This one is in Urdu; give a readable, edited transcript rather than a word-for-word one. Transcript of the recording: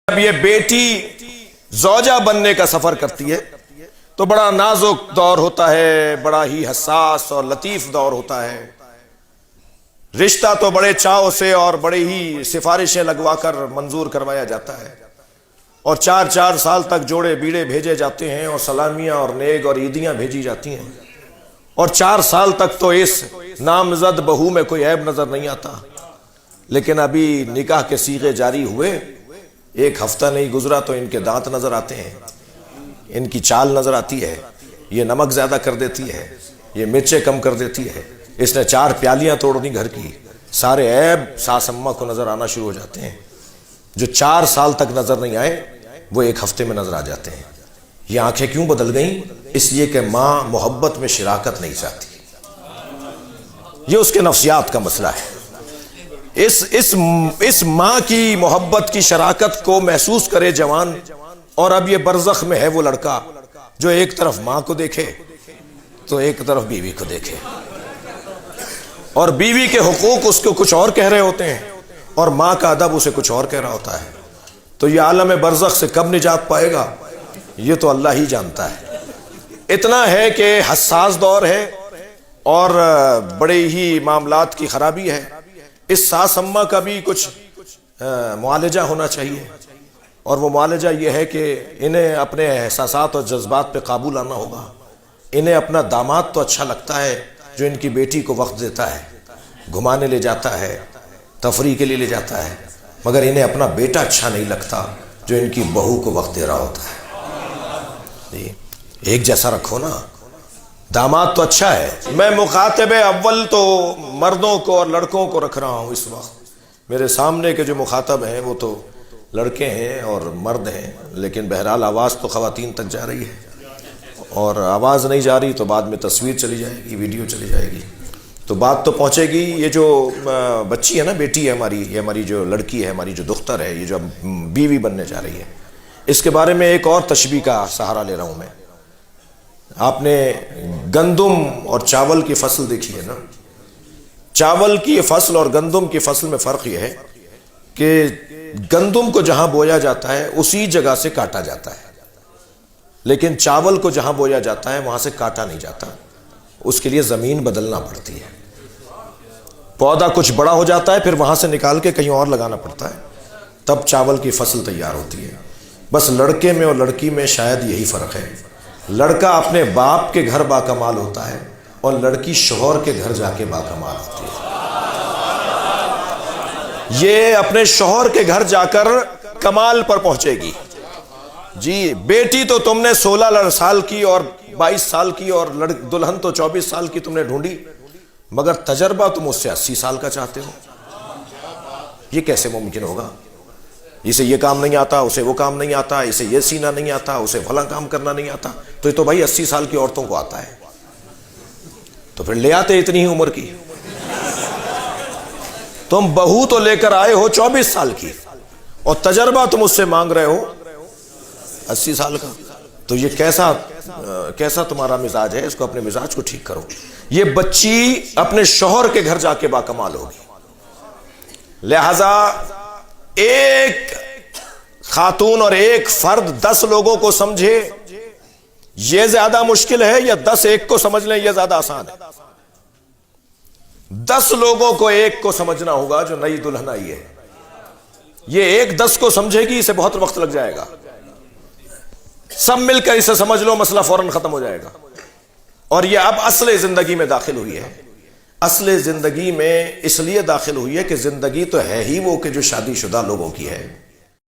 جب یہ بیٹی زوجہ بننے کا سفر کرتی ہے تو بڑا نازک دور ہوتا ہے، بڑا ہی حساس اور لطیف دور ہوتا ہے۔ رشتہ تو بڑے چاؤ سے اور بڑے ہی سفارشیں لگوا کر منظور کروایا جاتا ہے، اور 4 سال تک جوڑے بیڑے بھیجے جاتے ہیں، اور سلامیاں اور نیک اور عیدیاں بھیجی جاتی ہیں، اور 4 سال تک تو اس نامزد بہو میں کوئی عیب نظر نہیں آتا۔ لیکن ابھی نکاح کے صیغے جاری ہوئے، 1 ہفتہ نہیں گزرا تو ان کے دانت نظر آتے ہیں، ان کی چال نظر آتی ہے، یہ نمک زیادہ کر دیتی ہے، یہ مرچیں کم کر دیتی ہے، اس نے 4 پیالیاں توڑ دی گھر کی، سارے عیب ساس اماں کو نظر آنا شروع ہو جاتے ہیں۔ جو 4 سال تک نظر نہیں آئے وہ 1 ہفتے میں نظر آ جاتے ہیں۔ یہ آنکھیں کیوں بدل گئیں؟ اس لیے کہ ماں محبت میں شراکت نہیں چاہتی، یہ اس کے نفسیات کا مسئلہ ہے۔ اس ماں کی محبت کی شراکت کو محسوس کرے جوان، اور اب یہ برزخ میں ہے وہ لڑکا جو ایک طرف ماں کو دیکھے تو ایک طرف بیوی کو دیکھے، اور بیوی کے حقوق اس کو کچھ اور کہہ رہے ہوتے ہیں اور ماں کا ادب اسے کچھ اور کہہ رہا ہوتا ہے۔ تو یہ عالم برزخ سے کب نجات پائے گا یہ تو اللہ ہی جانتا ہے۔ اتنا ہے کہ حساس دور ہے اور بڑے ہی معاملات کی خرابی ہے۔ اس ساس اماں کا بھی کچھ معالجہ ہونا چاہیے، اور وہ معالجہ یہ ہے کہ انہیں اپنے احساسات اور جذبات پہ قابو لانا ہوگا۔ انہیں اپنا داماد تو اچھا لگتا ہے جو ان کی بیٹی کو وقت دیتا ہے، گھمانے لے جاتا ہے، تفریح کے لیے لے جاتا ہے، مگر انہیں اپنا بیٹا اچھا نہیں لگتا جو ان کی بہو کو وقت دے رہا ہوتا ہے۔ ایک جیسا رکھو نا، داماد تو اچھا ہے۔ میں مخاطب اول تو مردوں کو اور لڑکوں کو رکھ رہا ہوں اس وقت۔ میرے سامنے کے جو مخاطب ہیں وہ تو لڑکے ہیں اور مرد ہیں، لیکن بہرحال آواز تو خواتین تک جا رہی ہے، اور آواز نہیں جا رہی تو بعد میں تصویر چلی جائے گی، ویڈیو چلی جائے گی، تو بات تو پہنچے گی۔ یہ جو بچی ہے نا، بیٹی ہے ہماری، یہ ہماری جو لڑکی ہے، ہماری جو دختر ہے، یہ جو بیوی بننے جا رہی ہے، اس کے بارے میں ایک اور تشبیہ کا سہارا لے رہا ہوں میں۔ آپ نے گندم اور چاول کی فصل دیکھی ہے نا؟ چاول کی فصل اور گندم کی فصل میں فرق یہ ہے کہ گندم کو جہاں بویا جاتا ہے اسی جگہ سے کاٹا جاتا ہے، لیکن چاول کو جہاں بویا جاتا ہے وہاں سے کاٹا نہیں جاتا، اس کے لیے زمین بدلنا پڑتی ہے۔ پودا کچھ بڑا ہو جاتا ہے، پھر وہاں سے نکال کے کہیں اور لگانا پڑتا ہے، تب چاول کی فصل تیار ہوتی ہے۔ بس لڑکے میں اور لڑکی میں شاید یہی فرق ہے۔ لڑکا اپنے باپ کے گھر باکمال ہوتا ہے، اور لڑکی شوہر کے گھر جا کے باکمال ہوتی ہے۔ یہ اپنے شوہر کے گھر جا کر کمال پر پہنچے گی۔ جی بیٹی تو تم نے 16 سال کی اور 22 سال کی، اور دلہن تو 24 سال کی تم نے ڈھونڈی، مگر تجربہ تم اس سے 80 سال کا چاہتے ہو۔ یہ کیسے ممکن ہوگا؟ اسے یہ کام نہیں آتا، اسے وہ کام نہیں آتا، اسے یہ سینا نہیں آتا، اسے فلاں کام کرنا نہیں آتا، تو یہ تو بھائی 80 سال کی عورتوں کو آتا ہے، تو پھر لے آتے اتنی ہی عمر کی۔ تم بہو تو لے کر آئے ہو 24 سال کی، اور تجربہ تم اس سے مانگ رہے ہو 80 سال کا، تو یہ کیسا تمہارا مزاج ہے؟ اس کو اپنے مزاج کو ٹھیک کرو۔ یہ بچی اپنے شوہر کے گھر جا کے باکمال ہوگی۔ لہذا ایک خاتون اور ایک فرد 10 لوگوں کو سمجھے یہ زیادہ مشکل ہے، یا 10 ایک کو سمجھ لیں یہ زیادہ آسان ہے؟ 10 لوگوں کو ایک کو سمجھنا ہوگا جو نئی دلہن آئی ہے۔ یہ ایک 10 کو سمجھے گی، اسے بہت وقت لگ جائے گا۔ سب مل کر اسے سمجھ لو، مسئلہ فوراً ختم ہو جائے گا۔ اور یہ اب اصل زندگی میں داخل ہوئی ہے۔ اصل زندگی میں اس لیے داخل ہوئی ہے کہ زندگی تو ہے ہی وہ کہ جو شادی شدہ لوگوں کی ہے۔